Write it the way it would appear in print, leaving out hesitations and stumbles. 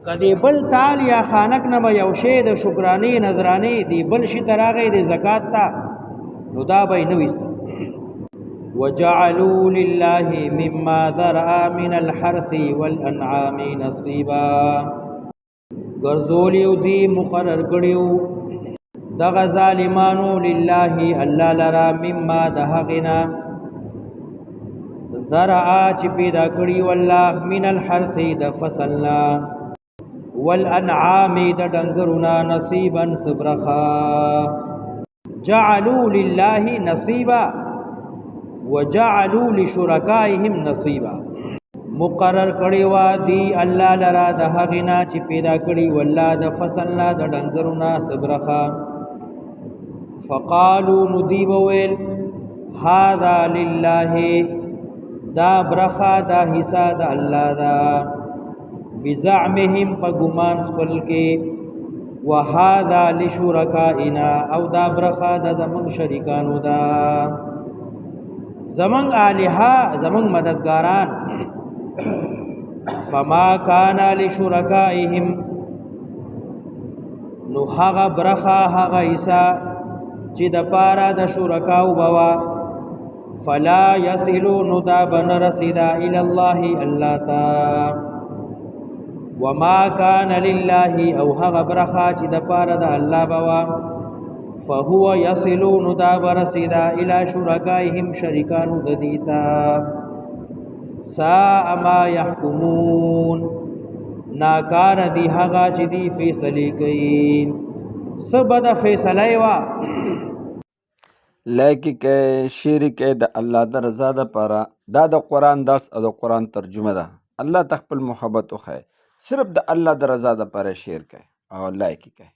کدی بل تال یا خانک نه به یو شی د شکرانې نذرانې دی بل شي ته راغی د زکات ته نو دا به یې نه ویسته. وجعلوا لله مما ذرأ من الحرث والانعام نصیبا ګرځولیو دی مقرر کړیو دغه ظالمانو لله الله لرا مما د هغنا ذرأ چې پیدا کړی والله من الحرث د فصلنا والانعام د ډنګرونا نصیبا صبرخا جعلوا لله نصیبا وجعلوا لشرکائهم نصیبا مقرر کړی وا دی الله لرا د هغنا چې پیدا کړی والله د فصلنا د ډنګرونا صبرخا فقالوا ندیب ویل هذا لله دا برخا دا حصہ دا الله دا بزعمهم په ګمان خپل کې وهذا لشرکائنا او دا برخا دا زمون شریکانو دا زمون الها زمون مددګاران فما كان لشرکائهم نو هغه برخا هغه حصہ چې د پارا د شرکاو بوا فلا يصلوا ندا بن رسدا الى الله الله تا وما كان لله او هغه برخا چې د پاره د الله بوا فهو يصل ندا برسدا الى شركائهم شریکانو د دیتا ساء ما يحكمون ناکار دی هغه چې دی فیصله کوي سبد فیصله وا لایکی کې شعر کې د الله د رضا د پاره دا د قرآن درس او د قرآن ترجمه ده. الله تخپل محبت وخی صرف د الله د رضا د پاره شعر کوي او لایکی کوي.